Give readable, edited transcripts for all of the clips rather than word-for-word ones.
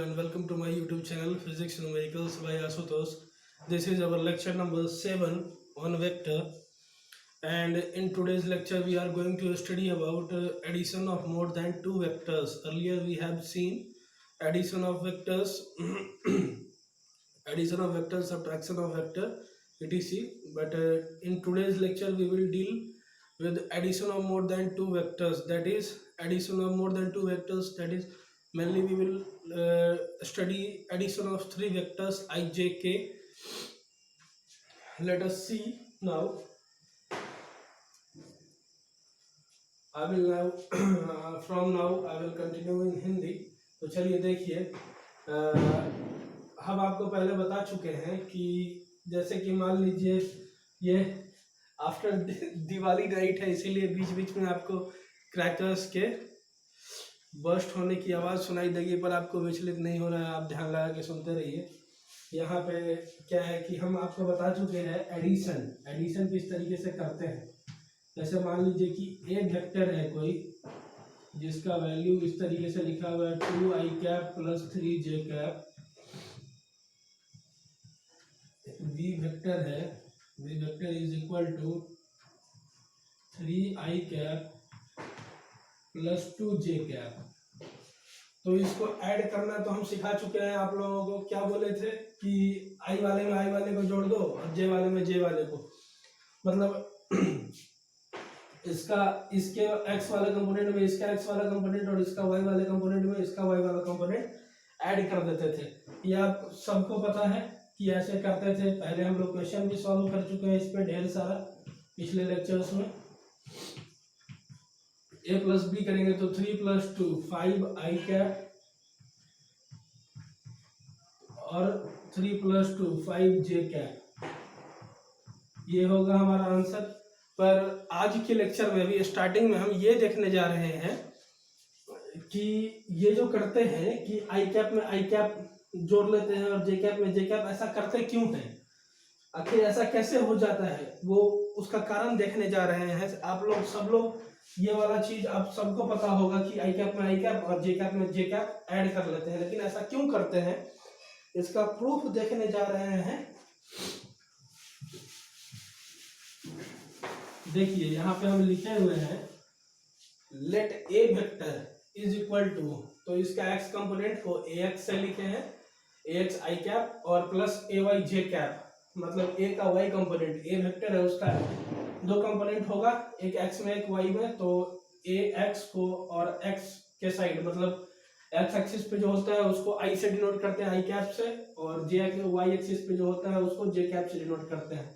and welcome to my YouTube channel Physics Numericals by Asutosh. This is our lecture number 7 on vector, and in today's lecture we are going to study about addition of more than two vectors. Earlier we have seen addition of vectors, addition of vectors, subtraction of vector, etc. But in today's lecture we will deal with addition of more than two vectors, that is addition of more than two vectors, that is mainly we will study addition of three vectors I, j, k. Let us see now. I will now from now I will continue in Hindi. तो चलिए देखिए, हम आपको पहले बता चुके हैं कि जैसे कि मान लीजिए ये आफ्टर दिवाली नाइट है, इसीलिए बीच बीच में आपको क्रैकर्स के बर्स्ट होने की आवाज़ सुनाई देगी, पर आपको विचलित नहीं हो रहा है, आप ध्यान लगा के सुनते रहिए। यहाँ पे क्या है कि हम आपको बता चुके हैं एडिशन किस तरीके से करते हैं। जैसे मान लीजिए कि एक वेक्टर है कोई जिसका वैल्यू इस तरीके से लिखा हुआ है 2i cap plus 3j cap. v vector है, v vector is equal to 3i cap plus 2j cap. तो इसको ऐड करना तो हम सिखा चुके हैं आप लोगों को। क्या बोले थे कि i वाले में i वाले को जोड़ दो और j वाले में j वाले को, मतलब इसका इसके x वाले कंपोनेंट में इसका x वाला कंपोनेंट और इसका y वाले कंपोनेंट में इसका y वाला कंपोनेंट ऐड कर देते थे। ये आप सबको पता है कि ऐसे करते थे। पहले हम लोग क्वेश्चन भी सॉल्व कर चुके हैं इस पे ढेर सारा पिछले लेक्चर्स में। a प्लस बी करेंगे तो 3 + 2 5i कैप और 3 + 2 5j कैप, ये होगा हमारा आंसर। पर आज के लेक्चर में भी स्टार्टिंग में हम ये देखने जा रहे हैं कि ये जो करते हैं कि आई कैप में आई कैप जोड़ लेते हैं और जे कैप में जे कैप, ऐसा करते क्यों हैं, आखिर ऐसा कैसे हो जाता है, वो उसका कारण देखने जा रहे हैं। आप लोग सब लोग ये वाला चीज आप सबको पता होगा कि आई कैप में आई कैप और जे कैप में जे कैप ऐड कर लेते हैं, लेकिन ऐसा क्यों करते हैं इसका प्रूफ देखने जा रहे हैं। देखिए यहाँ पे हम लिखे हुए हैं let a vector is equal to, तो इसका x कंपोनेंट को ax से लिखे हैं ax i कैप और प्लस ay j कैप, मतलब a का y कंपोनेंट, ए वेक्टर है उसका दो कंपोनेंट होगा, एक x में एक y में। तो ax को और x के साइड मतलब x एक्सिस पे जो होता है उसको i से डिनोट करते हैं i कैप से, और y एक्सिस पे जो होता है उसको j कैप से डिनोट करते हैं।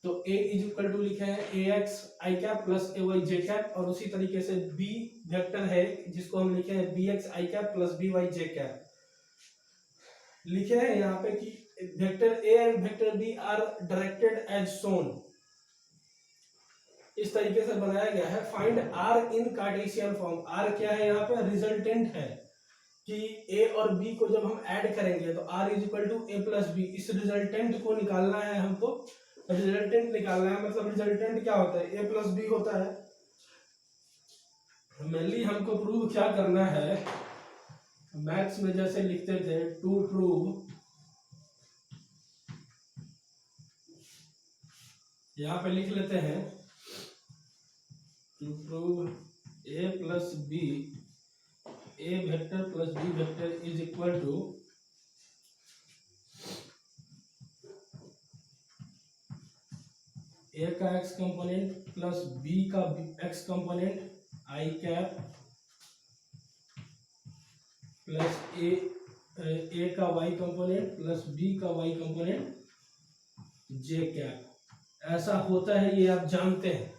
तो a इज इक्वल टू लिखे हैं ax i cap plus ay j cap, और उसी तरीके से b वेक्टर है जिसको हम लिखे हैं bx i cap plus by j cap. लिखे हैं यहाँ पे कि vector a and vector b are directed as shown, इस तरीके से बनाया गया है। Find r in Cartesian form. r क्या है यहाँ पे, रिजल्टेंट है कि a और b को जब हम ऐड करेंगे तो r is equal to a plus b, इस रिजल्टेंट को निकालना है हमको। रिजल्टेंट निकालना है, मतलब रिजल्टेंट क्या होता है, a प्लस बी होता है। मेनली हमको प्रूव क्या करना है, मैथ्स में जैसे लिखते थे टू प्रूव, यहाँ पे लिख लेते हैं to prove a plus b, a vector plus b vector is equal to a का x कंपोनेंट प्लस b का x component i cap plus a का y कंपोनेंट प्लस b का y कंपोनेंट j कैप। ऐसा होता है, ये आप जानते हैं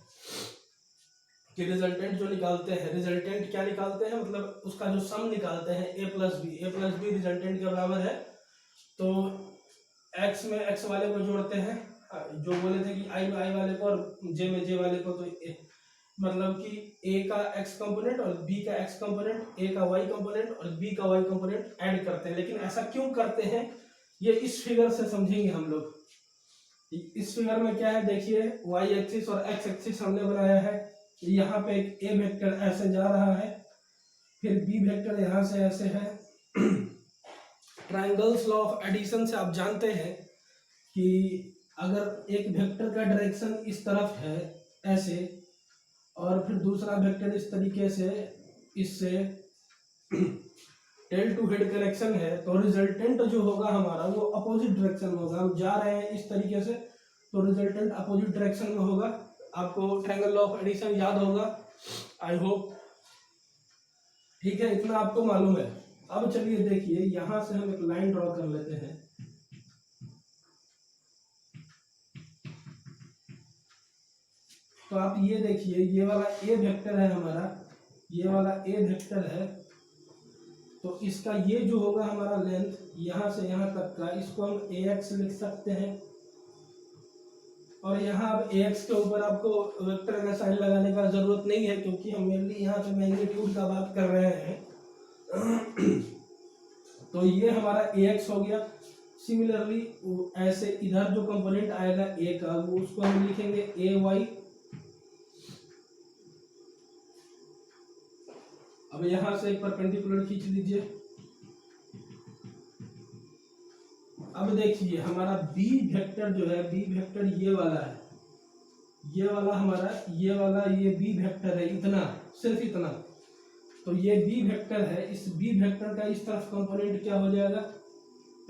कि रिजल्टेंट जो निकालते हैं, रिजल्टेंट क्या निकालते हैं, मतलब उसका जो सम निकालते हैं a प्लस बी रिजल्टेंट के बराबर है। तो x में x वाले को जोड़ते हैं, जो बोले थे कि i में i वाले को और j में j वाले को, तो मतलब कि a का x कंपोनेंट और b का x कंपोनेंट, a का y कंपोनेंट और b का y कंपोनेंट ऐड करते हैं। लेकिन ऐसा क्यों करते हैं ये इस फिगर से समझेंगे हम लोग। इस फिगर में क्या है देखिए, y एक्सिस और x एक्सिस हमने बनाया है। यहाँ पे एक a वेक्टर ऐसे जा रहा है, फिर b वेक्टर यहाँ से ऐसे है ट्रायंगल्स लॉ ऑफ एडिशन से आप जानते हैं कि अगर एक वेक्टर का डायरेक्शन इस तरफ है ऐसे, और फिर दूसरा वेक्टर इस तरीके से इससे टेल टू हेड कनेक्शन है, तो रिजल्टेंट जो होगा हमारा वो अपोजिट डायरेक्शन में होगा। हम जा रहे हैं इस तरीके से, तो रिजल्टेंट अपोजिट डायरेक्शन में होगा। आपको ट्रायंगल लॉ ऑफ एडिशन याद होगा, आई होप। ठीक है, इतना आपको मालूम है। अब चलिए देखिए, यहां से हम एक लाइन ड्रॉ कर लेते हैं। तो आप ये देखिए, ये वाला ए वेक्टर है हमारा, ये वाला ए वेक्टर है, तो इसका ये जो होगा हमारा लेंथ यहाँ से यहाँ तक का, इसको हम ax लिख सकते हैं। और यहाँ अब ax के ऊपर आपको वेक्टर का साइन लगाने का जरूरत नहीं है, क्योंकि हम मेनली यहाँ पे मैग्नीट्यूड का बात कर रहे हैं। तो ये हमारा ax हो गया। सिमिलरली ऐसे इधर जो कंपोनेंट आएगा a का, वो उसको हम लिखेंगे ay। अब यहां से एक परपेंडिकुलर खींच लीजिए। अब देखिए हमारा b वेक्टर जो है, b वेक्टर ये वाला है, ये वाला हमारा, ये वाला ये b वेक्टर है, इतना, सिर्फ इतना। तो ये b वेक्टर है, इस b वेक्टर का इस तरफ कंपोनेंट क्या हो जाएगा,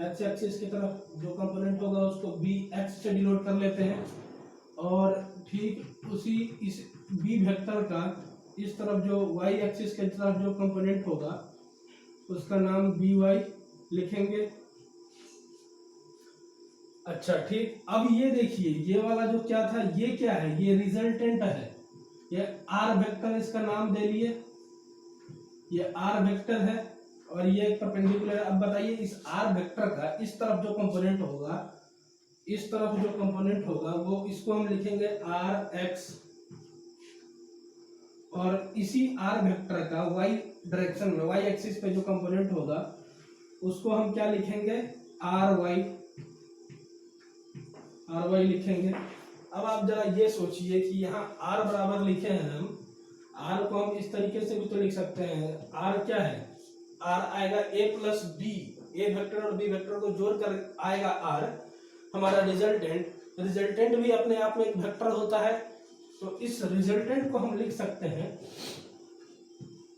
x एक्सिस की तरफ जो कंपोनेंट होगा उसको bx से डिनोट कर लेते हैं। और ठीक उसी इस b वेक्टर का इस तरफ जो y एक्सिस के तरफ जो कंपोनेंट होगा उसका नाम by लिखेंगे। अच्छा ठीक, अब ये देखिए, ये वाला जो क्या था, ये क्या है, ये रिजल्टेंट है, ये r वेक्टर, इसका नाम दे लिए, ये r वेक्टर है और ये परपेंडिकुलर है। अब बताइए इस r वेक्टर का इस तरफ जो कंपोनेंट होगा, इस तरफ जो कंपोनेंट होगा वो, इसको हम लिखेंगे rx, और इसी r वेक्टर का y डायरेक्शन में, y एक्सिस पे जो कंपोनेंट होगा उसको हम क्या लिखेंगे, ry लिखेंगे। अब आप जरा ये सोचिए कि यहाँ r बराबर लिखे हैं हम, r को हम इस तरीके से भी तो लिख सकते हैं। r क्या है, r आएगा a plus b, a vector और b वेक्टर को जोड़ कर आएगा r, हमारा रिजल्टेंट भी अपने आप में एक वेक्टर होता है। तो इस रिजल्टेंट को हम लिख सकते हैं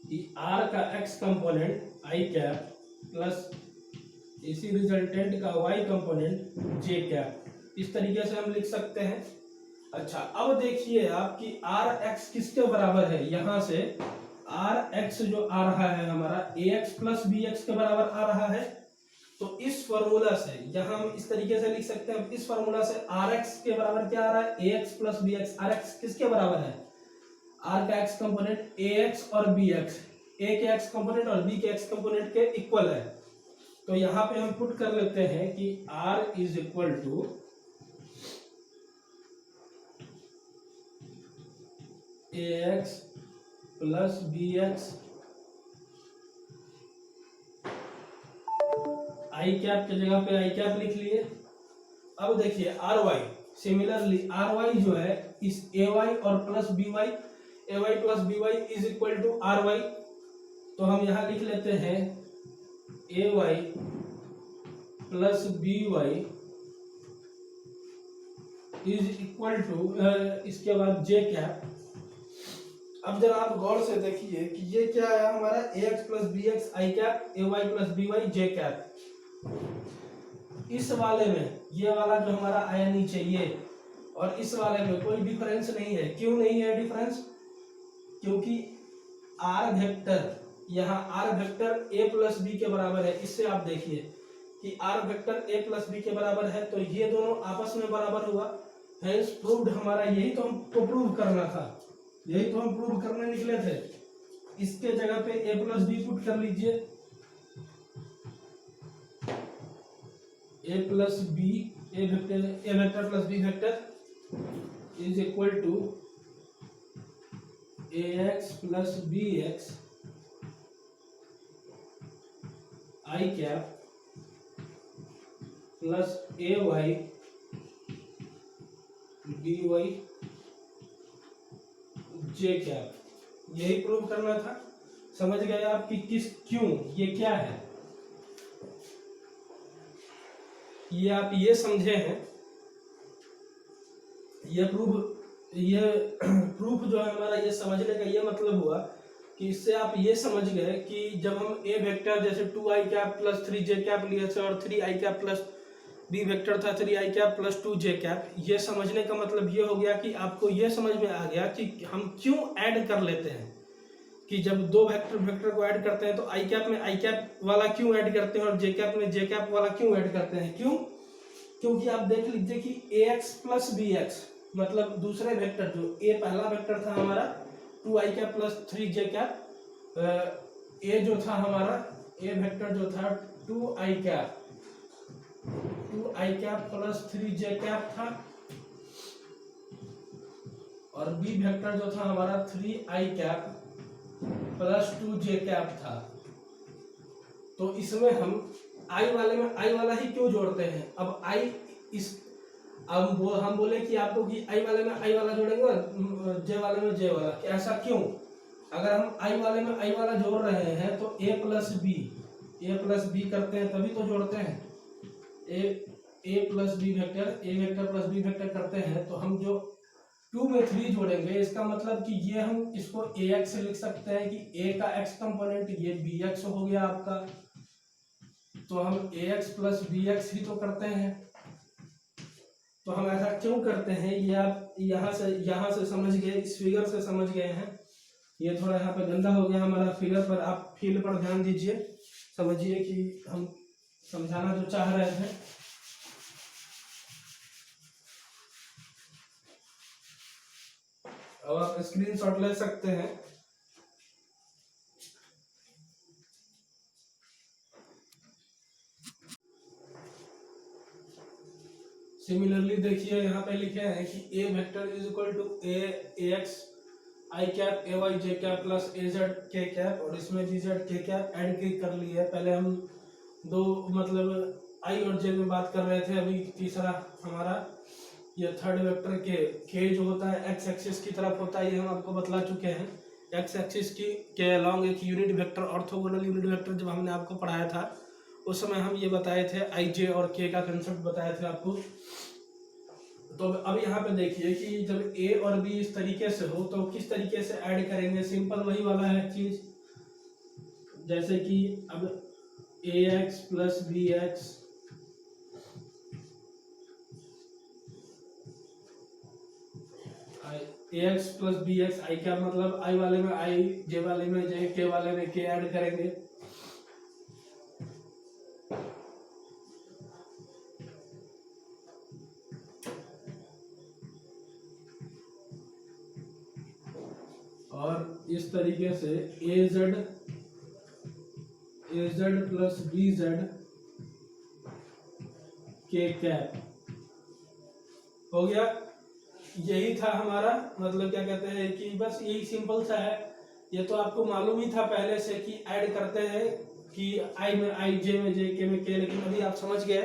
कि r का x component i cap plus इसी रिजल्टेंट का y कंपोनेंट j कैप, इस तरीके से हम लिख सकते हैं। अच्छा, अब देखिए आप कि rx किसके बराबर है, यहां से rx जो आ रहा है हमारा ax प्लस bx के बराबर आ रहा है। तो इस फॉर्मूला से यहाँ हम इस तरीके से लिख सकते हैं, इस फॉर्मूला से rx के बराबर क्या आ रहा है, ax प्लस bx। rx किसके बराबर है, r का x कंपोनेंट ax और bx, a के x कंपोनेंट और b के x कंपोनेंट के इक्वल है। तो यहाँ पे हम पुट कर लेते हैं कि r is equal to ax plus bx, I cap की जगह पे आई कैप लिख लिए। अब देखिए R Y, similarly R Y जो है इस ए वाई और plus B Y, A Y plus B Y is equal to R Y. तो हम यहाँ लिख लेते हैं A Y plus B Y is equal to, इसके बाद जे कैप। अब जरा आप गौर से देखिए कि ये क्या है हमारा, ए x plus b x I cap, A Y plus B y J cap. इस वाले में ये वाला जो हमारा आया नीचे ये, और इस वाले में कोई डिफरेंस नहीं है। क्यों नहीं है डिफरेंस, क्योंकि आर वेक्टर, यहाँ r vector a plus b के बराबर है। इससे आप देखिए कि r vector a plus b के बराबर है, तो ये दोनों आपस में बराबर हुआ, हेंस प्रूव्ड। हमारा यही तो हमको प्रूव करना था, यही तो हम प्रूव करने निकले थे। इसके जगह पे a प्लस बी पुट कर लीजिए, a plus b, a vector plus b vector is equal to ax plus b x I cap plus a y b y J cap. यही प्रूव करना था। समझ गए आप कि किस, क्यों, ये क्या है। ये आप ये समझे हैं, ये प्रूफ जो है हमारा, ये समझने का ये मतलब हुआ कि इससे आप ये समझ गए कि जब हम ए वेक्टर जैसे 2i cap plus 3j cap लिए थे और 3i cap plus b vector था 3i cap plus 2j cap, ये समझने का मतलब ये हो गया कि आपको ये समझ में आ गया कि हम क्यों ऐड कर लेते हैं, कि जब दो वेक्टर को ऐड करते हैं तो आई कैप में आई कैप वाला क्यों ऐड करते हैं और जे कैप में जे कैप वाला क्यों ऐड करते हैं, क्यों? क्योंकि आप देख लीजिए कि ax प्लस बी एक्स मतलब दूसरे वेक्टर, जो ए पहला वेक्टर था हमारा 2i cap plus 3j cap, ए जो था हमारा ए वेक्टर जो था 2i cap plus 3j cap था, और बी वेक्टर जो था हमारा 3i cap plus 2j cap था। तो इसमें हम आई वाले में आई वाला ही क्यों जोड़ते हैं? अब आई इस अब हम बोले कि आपको कि आई वाले में आई वाला जोड़ेंगे, जे वाले में जे वाला, कि ऐसा क्यों? अगर हम आई वाले में आई वाला जोड़ रहे हैं तो ए प्लस बी करते हैं तभी तो जोड़ते हैं। ए प्लस बी वेक्टर, ए वेक्टर प्लस बी वेक्टर करते हैं, तो हम जो 2 में 3 जोड़ेंगे, इसका मतलब कि ये हम इसको ए एक्स से लिख सकते हैं कि ए का एक्स कंपोनेंट ये बी एक्स हो गया आपका, तो हम ए एक्स प्लस बी एक्स ही तो करते हैं। तो हम ऐसा क्यों करते हैं ये आप यहाँ से समझ गए, इस फिगर से समझ गए हैं। ये थोड़ा यहाँ पे गंदा हो गया हमारा फिगर, पर आप फील पर ध्यान दीजिए, समझिए कि हम समझाना जो चाह रहे थे। अब आप स्क्रीनशॉट ले सकते हैं। सिमिलरली देखिए यहाँ पे लिखे हैं कि A vector is equal to A X I cap A Y J cap plus A Z K cap, और इसमें जी जेड के कैप ऐड कर ली है। पहले हम दो मतलब आई और जे में बात कर रहे थे, अभी तीसरा हमारा ये थर्ड वेक्टर के जो होता है एक्स एक्सिस की तरफ होता है, ये हम आपको बतला चुके हैं। एक्स एक्सिस के अलोंग एक unit vector, orthogonal unit vector जब हमने आपको पढ़ाया था उस समय हम ये बताए थे, आई जे और के का कंसेप्ट बताए थे आपको। तो अब यहाँ पे देखिए कि जब ए और बी इस तरीके से हो तो किस तरीके से ऐड करेंगे, सिंपल वही वाला है चीज, जैसे कि अब ए एक्स प्लस बी एक्स ए एक्स प्लस बी एक्स, आई क्या मतलब आई वाले में आई, जे वाले में जे, के वाले में के ऐड करेंगे। और इस तरीके से ए Z plus B Z K cap हो गया। यही था हमारा मतलब, क्या कहते हैं कि बस यही सिंपल सा है। ये तो आपको मालूम ही था पहले से कि ऐड करते हैं कि आई में आई, जे में जे, के में के, लेकिन अभी आप समझ गए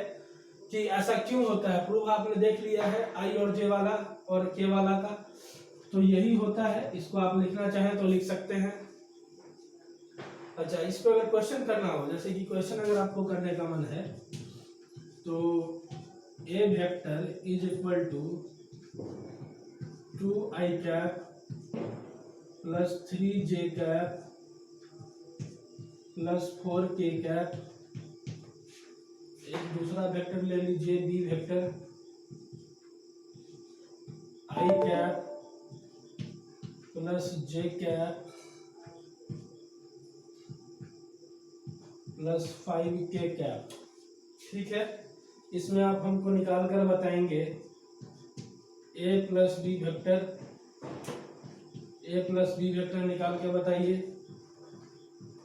कि ऐसा क्यों होता है। प्रूफ आपने देख लिया है आई और जे वाला और के वाला का, तो यही होता है। इसको आप लिखना चाहें तो लिख सकते हैं। अच्छा, इस पर अगर क्वेश्चन करना हो, जैसे कि क्वेश्चन अगर आपको करने का मन है, तो A vector is equal to 2i cap plus 3j cap plus 4k cap. एक दूसरा वेक्टर ले लीजिए B vector, i cap plus j cap plus 5k cap. ठीक है, इसमें आप हमको निकाल कर बताएंगे ए प्लस बी वेक्टर निकाल के बताइए,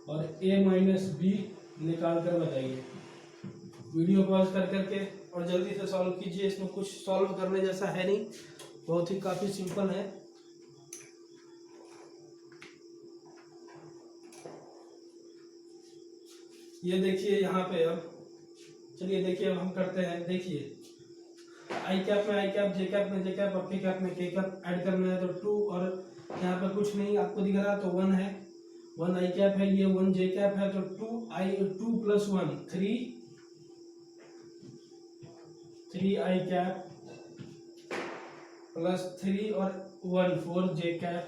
और ए माइनस बी निकाल कर बताइए। वीडियो पॉज कर करके और जल्दी से सॉल्व कीजिए। इसमें कुछ सॉल्व करने जैसा है नहीं, बहुत ही काफ़ी सिंपल है। ये देखिए यहाँ पे, अब चलिए देखिए, अब हम करते हैं। देखिए आई कैप में आई कैप, जे कैप में जे कैप और के कैप में के कैप ऐड करना है, तो 2 और यहाँ पे कुछ नहीं आपको दिख रहा, तो 1 है, 1 आई कैप है, ये 1 जे कैप है, तो 2 प्लस 1 3, 3i कैप प्लस 3 और 1 4j कैप,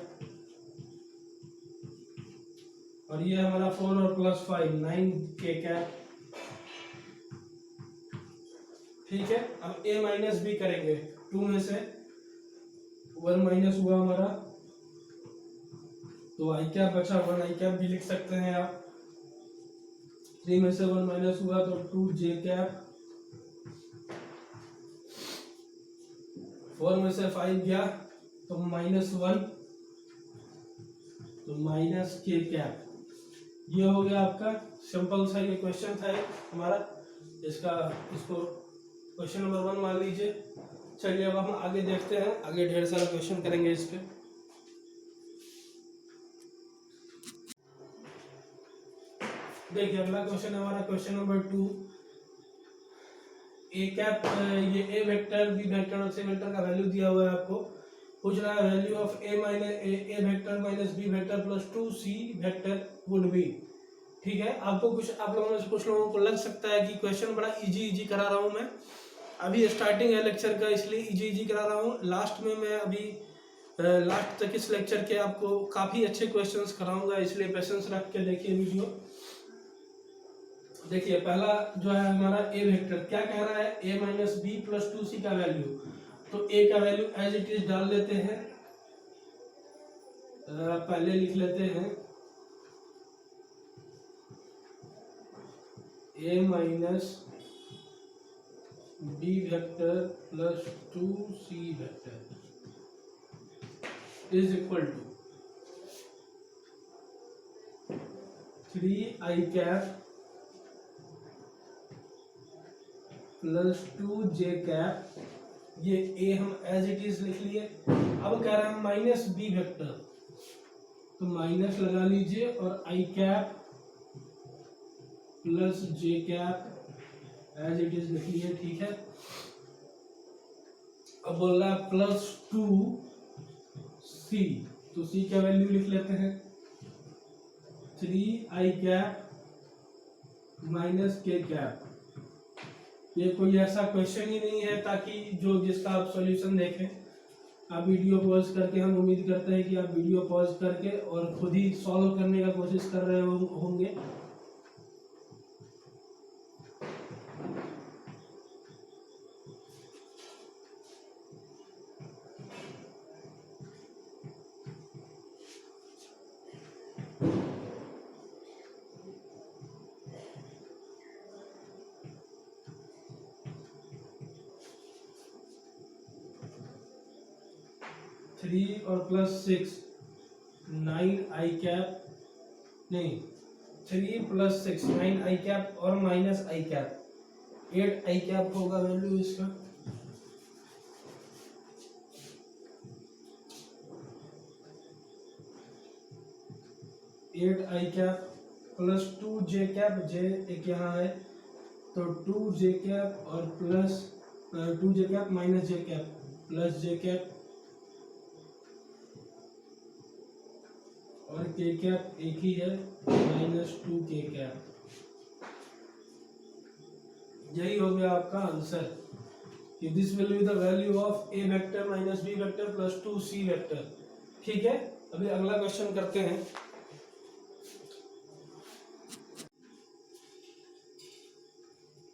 और ये हमारा 4 और प्लस 5 9k कैप। ठीक है, अब a माइनस बी करेंगे। 2 में से 1 माइनस हुआ हमारा, तो i कैप बचा, 1 i कैप भी लिख सकते हैं आप। 3 में से 1 माइनस हुआ तो 2j कैप, 4 में से 5 गया तो -1, तो -k कैप। ये हो गया आपका सिंपल सा ये क्वेश्चन था हमारा, इसको क्वेश्चन नंबर 1 मान लीजिए। चलिए अब हम आगे देखते हैं, आगे ढेर सारा क्वेश्चन करेंगे इस पे। देखिए अगला क्वेश्चन हमारा क्वेश्चन नंबर 2। ए कैप, ये ए वेक्टर बी वेक्टर और सी वेक्टर का वैल्यू दिया हुआ है आपको। पूछ रहा है value of a vector minus b vector plus 2c vector would be. ठीक है, आपको आप लोगों में से कुछ लोगों को लग सकता है कि क्वेश्चन बड़ा इजी करा रहा हूं मैं। अभी स्टार्टिंग है लेक्चर का, इसलिए इजी करा रहा हूँ। लास्ट में मैं अभी लास्ट तक इस लेक्चर के आपको काफी अच्छे क्वेश्चंस कराऊंगा, इसलिए पेशेंस रख के देखिए वीडियो। देखिए पहला जो है हमारा ए वेक्टर क्या कह रहा है, a minus B plus 2c का वैल्यू। तो a का वैल्यू एज इट इज डाल लेते हैं, पहले लिख लेते हैं a minus b vector plus 2c vector is equal to 3i cap plus 2j cap. ये a हम एज इट इज लिख लिए। अब कह रहा है माइनस बी वेक्टर, तो माइनस लगा लीजिए और i cap plus j cap as it is लिख लिए। ठीक है, अब बोल रहा है प्लस 2c, तो c का वैल्यू लिख लेते हैं 3i cap minus k cap. ये कोई ऐसा क्वेश्चन ही नहीं है ताकि जिसका आप सॉल्यूशन देखें। आप वीडियो पॉज करके, हम उम्मीद करते हैं कि आप वीडियो पॉज करके और खुद ही सॉल्व करने का कोशिश कर रहे होंगे। थ्री और प्लस 6 9i कैप, नहीं 3 प्लस 6 9i कैप और minus i cap 8i cap होगा वैल्यू इसका। Eight I cap plus 2j cap, j एक यहाँ है तो 2j कैप और plus 2j cap minus j cap plus j cap, और k कैप एक ही है माइनस 2k कैप। यही हो गया आपका आंसर कि this will be the value of a vector minus b vector plus 2c vector. ठीक है, अभी अगला क्वेश्चन करते हैं।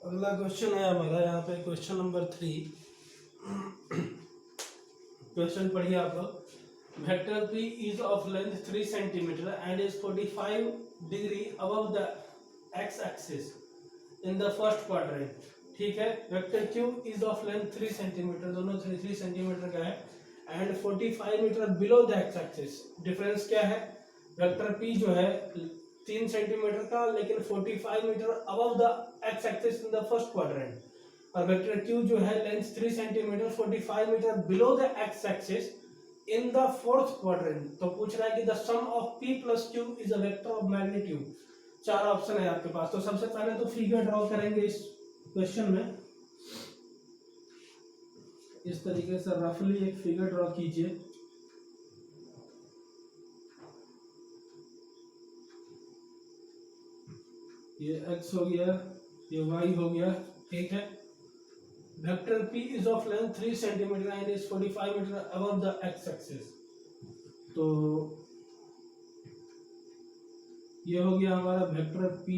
अगला क्वेश्चन है हमारा यहाँ पे क्वेश्चन नंबर 3। क्वेश्चन पढ़िए आप लोग। Vector p is of length 3 cm and is 45 degree above the x-axis in the first quadrant। ठीक है, vector q is of length 3 cm, दोनों 3 सेंटीमीटर का है, and 45 metre below the x-axis। Difference क्या है, वेक्टर p जो है 3 centimetre का लेकिन 45 metre above the x-axis in the first quadrant, और वेक्टर q जो है length 3 centimetre 45 metre below the x-axis in the fourth quadrant. तो पूछ रहा है कि the sum of p plus q is a vector of magnitude. 4 option है आपके पास। तो सबसे पहले तो फिगर ड्रॉ करेंगे इस क्वेश्चन में। इस तरीके से रफली एक फिगर ड्रॉ कीजिए। ये x हो गया, ये y हो गया। ठीक है, vector p is of length 3 centimetre and is 45 metre above the x axis. तो ये हो गया हमारा वेक्टर p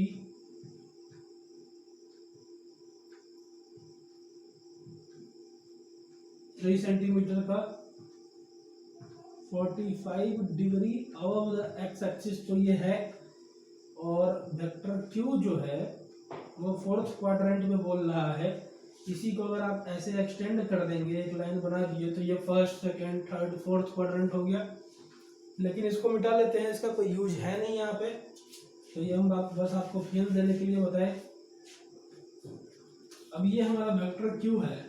3 सेंटीमीटर का 45 degree above the x axis, तो ये है। और वेक्टर q जो है वो फोर्थ क्वाड्रेंट में बोल रहा है। इसी को अगर आप ऐसे एक्सटेंड कर देंगे, एक लाइन बना दिए, तो ये first second third fourth quadrant हो गया। लेकिन इसको मिटा लेते हैं, इसका कोई यूज है नहीं यहाँ पे, तो ये हम बस आपको फील देने के लिए बताएं। अब ये हमारा वेक्टर q है,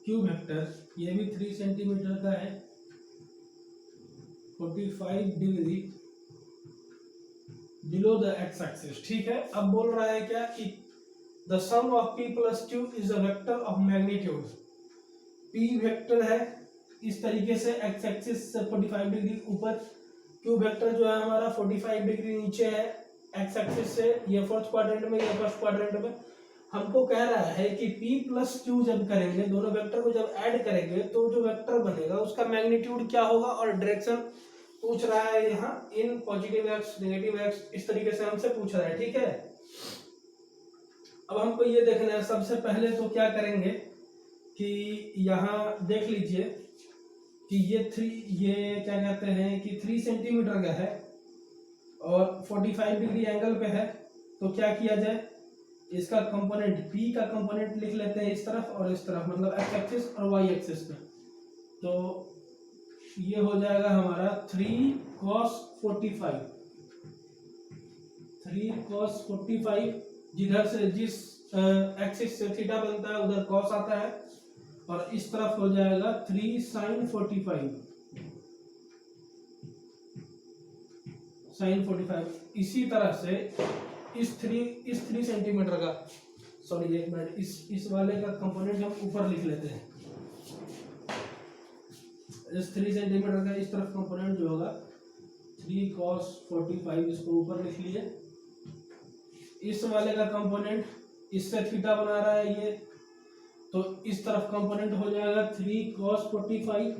q वेक्टर, ये भी 3 सेंटीमीटर का है, 45 degree below the x axis, ठीक है। अब बोल रहा है क्या कि the sum of p plus q is a vector of magnitude. p vector है इस तरीके से एक्स एक्सिस से 45 डिग्री ऊपर, q वेक्टर जो है हमारा 45 डिग्री नीचे है एक्स एक्सिस से, ये फोर्थ क्वाड्रेंट में, ये फर्स्ट क्वाड्रेंट में। हमको कह रहा है कि p प्लस q जब करेंगे, दोनों वेक्टर को जब ऐड करेंगे, तो जो वेक्टर बनेगा उसका मैग्नीट्यूड क्या होगा, और डायरेक्शन पूछ रहा है यहाँ, इन पॉजिटिव एक्स नेगेटिव एक्स, इस तरीके से हमसे पूछ रहा है, ठीक है। अब हमको ये देखना है, सबसे पहले तो क्या करेंगे कि यहाँ देख लीजिए कि ये क्या कहते हैं कि 3 सेंटीमीटर का है और 45 डिग्री एंगल पे है। तो क्या किया जाए, इसका कंपोनेंट p का कंपोनेंट लिख लेते हैं इस तरफ और इस तरफ, मतलब x एक्सिस और y एक्सिस पे। तो ये हो जाएगा हमारा 3 cos 45, 3 cos 45, जिधर से जिस एक्सिस से थीटा बनता है उधर cos आता है, और इस तरफ हो जाएगा 3 sin 45, sin 45। इसी तरह से इस 3 सेंटीमीटर का, सॉरी एक मिनट, इस वाले का कंपोनेंट हम ऊपर लिख लेते हैं। इस 3 सेंटीमीटर का इस तरफ कंपोनेंट जो होगा 3 cos 45, इसको ऊपर लिख लिए। इस वाले का कंपोनेंट, इससे थीटा बना रहा है ये, तो इस तरफ कंपोनेंट हो जाएगा 3 cos 45,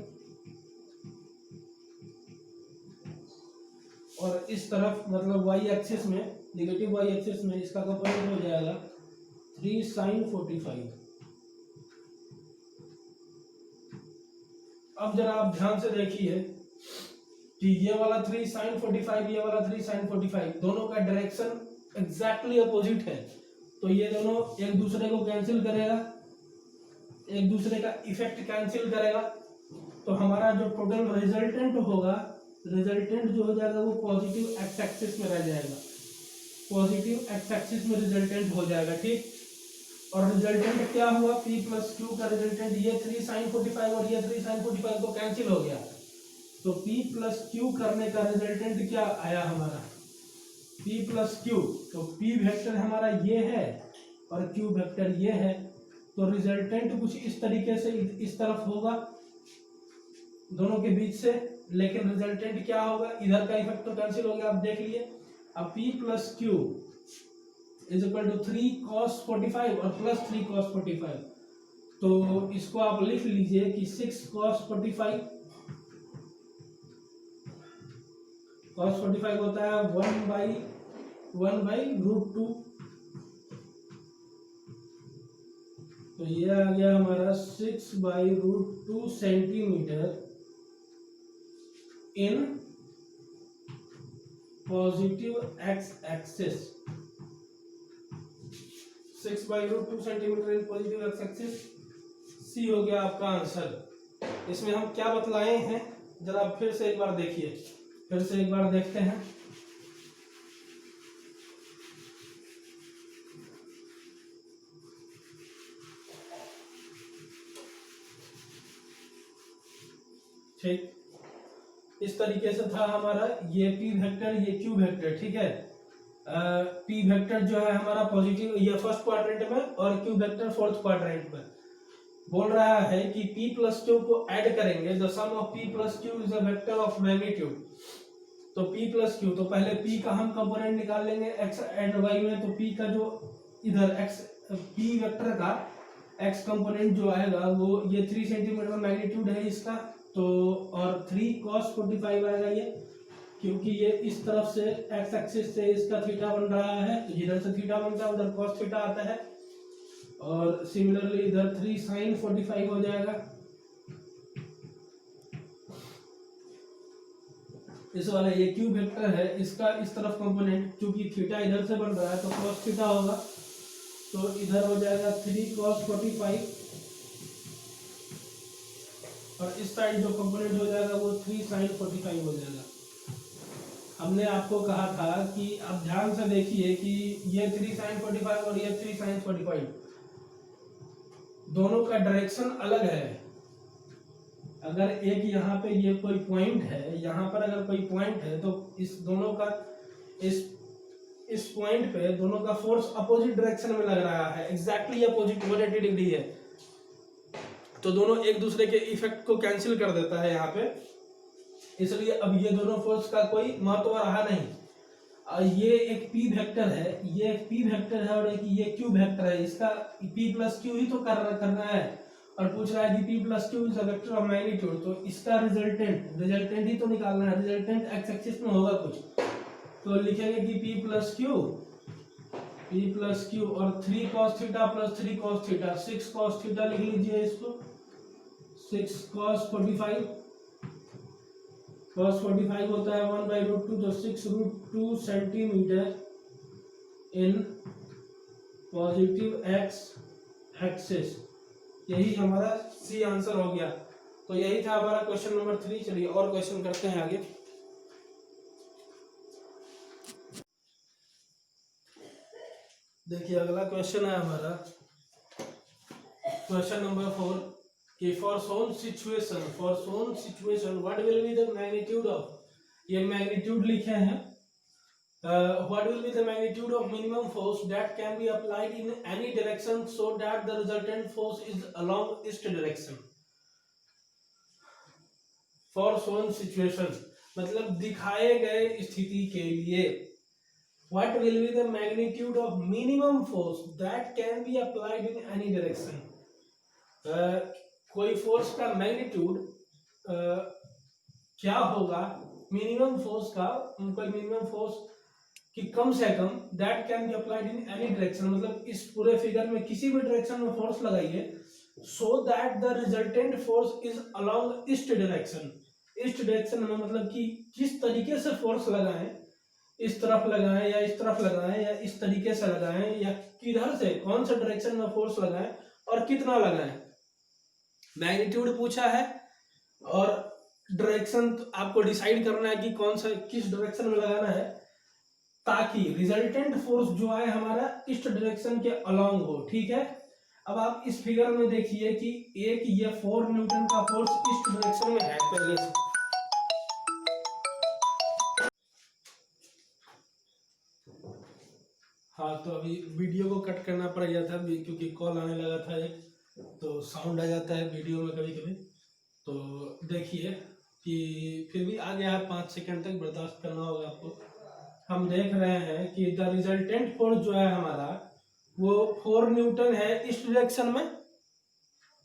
और इस तरफ मतलब y एक्सिस में, नेगेटिव y एक्सिस में इसका कंपोनेंट हो जाएगा 3 sin 45। अब जरा आप ध्यान से देखिए कि ये वाला 3 sin 45, ये वाला 3 sin 45, दोनों का डायरेक्शन एग्जैक्टली अपोजिट है। तो ये दोनों एक दूसरे को कैंसिल करेगा, एक दूसरे का इफेक्ट कैंसिल करेगा, तो हमारा जो टोटल रिजल्टेंट होगा, रिजल्टेंट जो हो जाएगा वो पॉजिटिव एक्स एक्सिस में रह जाएगा, पॉजिटिव एक्स एक्सिस में रिजल्टेंट हो जाएगा, ठीक। और रिजल्टेंट क्या हुआ, p प्लस क्यू का रिजल्टेंट, ये 3 sin 45 और ये 3 sin 45 तो कैंसिल हो गया, तो p प्लस क्यू करने का रिजल्टेंट क्या आया हमारा, p प्लस क्यू। तो p वेक्टर हमारा ये है और q वेक्टर ये है, तो रिजल्टेंट कुछ इस तरीके से इस तरफ होगा दोनों के बीच से, लेकिन रिजल्टेंट क्या होगा, इधर का इफेक्ट तो कैंसिल हो गया, आप देख लिए। अब p plus q is equal to 3 cos 45 और प्लस 3 cos 45, तो इसको आप लिख लीजिए कि 6 cos 45, cos 45 होता है 1/√2, तो ये आ गया हमारा 6/√2 centimetre in positive X axis, 6/√2 centimetre in positive X axis. C हो गया आपका आंसर। इसमें हम क्या बतलाए हैं जरा फिर से एक बार देखिए, फिर से एक बार देखते हैं। ठीक, इस तरीके से था हमारा ये p वेक्टर, ये q वेक्टर, ठीक है। p वेक्टर जो है हमारा पॉजिटिव, ये फर्स्ट क्वाड्रेंट में, और q वेक्टर फोर्थ क्वाड्रेंट में। बोल रहा है कि p प्लस क्यू को ऐड करेंगे, the sum of p plus q is a vector of magnitude. तो p प्लस क्यू, तो पहले p का हम कंपोनेंट निकाल लेंगे x एंड y में, तो p का जो इधर x p वेक्टर का एक्स कंपोनेंट जो आएगा वो ये 3 सेंटीमीटर मैग्नीट्यूड है इसका, तो और 3 cos 45 आएगा ये, क्योंकि ये इस तरफ से एक्स एक्सिस से इसका थीटा बन रहा है, तो इधर से थीटा बनता है, उधर cos थीटा आता है, और सिमिलरली इधर 3 sin 45 हो जाएगा। इस वाला ये क्यू वेक्टर है, इसका इस तरफ कंपोनेंट क्योंकि थीटा इधर से बन रहा है तो cos थीटा होगा, तो इधर हो जाएगा 3 cos 45, और इस साइड जो कंपोनेंट हो जाएगा वो 3 sin 45 हो जाएगा। हमने आपको कहा था कि आप ध्यान से देखिए कि ये 3 sin 45 और ये 3 sin 45 दोनों का डायरेक्शन अलग है। अगर एक यहाँ पे ये कोई पॉइंट है, यहाँ पर अगर कोई पॉइंट है तो इस दोनों का इस पॉइंट पे दोनों का फोर्स अपोजिट डायरेक्शन में लग रहा है, एग्जैक्टली अपोजिट 180 डिग्री है, तो दोनों एक दूसरे के इफेक्ट को कैंसिल कर देता है यहाँ पे, इसलिए अब ये दोनों फोर्स का कोई महत्व रहा नहीं। ये एक पी वेक्टर है, ये एक पी वेक्टर है और एक ये क्यू वेक्टर है, इसका पी प्लस क्यू ही तो करना है, और पूछ रहा है कि P plus q is a vector of magnitude, तो इसका रिजल्टेंट ही तो निकालना है। रिजल्टेंट एक्स एक्सिस में होगा कुछ, तो लिखेंगे कि P प्लस क्यू और 3 cos theta plus 3 cos theta, 6 cos theta लिख लीजिए इसको, 6 cos 45, cos 45 होता है 1/√2, तो 6√2 centimetre in positive X axis. यही हमारा सी आंसर हो गया। तो यही था हमारा क्वेश्चन नंबर 3। चलिए और क्वेश्चन करते हैं आगे। देखिए अगला क्वेश्चन है हमारा क्वेश्चन नंबर 4 कि for some situation what will be the magnitude of, ये मैग्नीट्यूड लिखे हैं, what will be the magnitude of minimum force that can be applied in any direction so that the resultant force is along east direction for shown situation, मतलब दिखाए गए स्थिति के लिए what will be the magnitude of minimum force that can be applied in any direction, कोई force का magnitude क्या होगा, मिनिमम फोर्स का, कोई मिनिमम फोर्स कि कम से कम that can be applied in any direction, मतलब इस पूरे फिगर में किसी भी डायरेक्शन में फोर्स लगाइए, so that the resultant force is along east direction. East direction में मतलब कि किस तरीके से फोर्स लगाएं, इस तरफ लगाएं या इस तरफ लगाएं या इस तरीके से लगाएं, या किधर से कौन सा डायरेक्शन में फोर्स लगाएं और कितना लगाएं। मैग्नीट्यूड पूछा है और डायरेक्शन आपको डिसाइड करना है कि कौन सा किस डायरेक्शन में लगाना है, ताकि रिजल्टेंट फोर्स जो है हमारा ईस्ट डायरेक्शन के अलोंग हो। ठीक है, अब आप इस फिगर में देखिए कि एक ये 4 न्यूटन का फोर्स ईस्ट डायरेक्शन में है पहले से, हाँ तो अभी वीडियो को कट करना पड़ गया था क्योंकि कॉल आने लगा था एक, तो साउंड आ जाता है वीडियो में कभी कभी, तो देखिए कि फिर भी आ गया है, 5 सेकंड तक बर्दाश्त करना होगा आपको। हम देख रहे हैं कि द रिजल्टेंट फोर्स जो है हमारा वो 4 न्यूटन है ईस्ट डायरेक्शन में,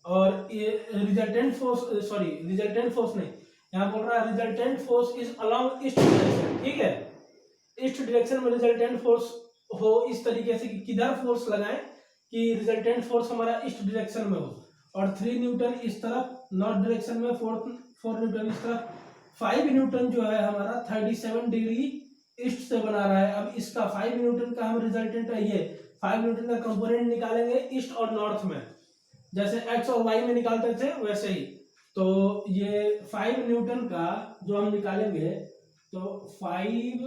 और ये रिजल्टेंट फोर्स नहीं, यहाँ बोल रहा है resultant force is along east direction. ठीक है, ईस्ट डायरेक्शन में रिजल्टेंट फोर्स हो इस तरीके से कि किधर फोर्स लगाएं कि रिजल्टेंट फोर्स हमारा ईस्ट डायरेक्शन में हो, और 3 न्यूटन इस तरफ नॉर्थ डायरेक्शन में, 4 न्यूटन इस तरफ, 5 न्यूटन जो है हमारा 37 डिग्री ईस्ट से बना रहा है। अब इसका 5 न्यूटन का हम रिजल्टेंट है, ये 5 न्यूटन का कंपोनेंट निकालेंगे ईस्ट और नॉर्थ में, जैसे एक्स और वाई में निकालते थे वैसे ही। तो ये 5 न्यूटन का जो हम निकालेंगे तो 5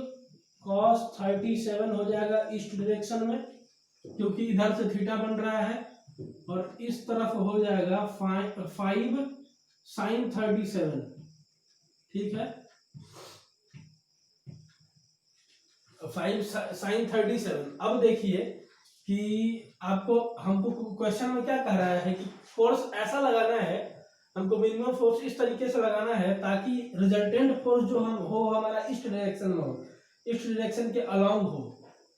cos 37 हो जाएगा ईस्ट डायरेक्शन में, क्योंकि इधर से थीटा बन रहा है, और इस तरफ हो जाएगा 5 sin 37। ठीक है, 5 sin 37। अब देखिए कि आपको हमको क्वेश्चन में क्या कह रहा है कि फोर्स ऐसा लगाना है, हमको मिनिमम फोर्स इस तरीके से लगाना है ताकि रिजल्टेंट फोर्स जो हम हो हमारा ईस्ट डायरेक्शन में हो, ईस्ट डायरेक्शन के अलोंग हो।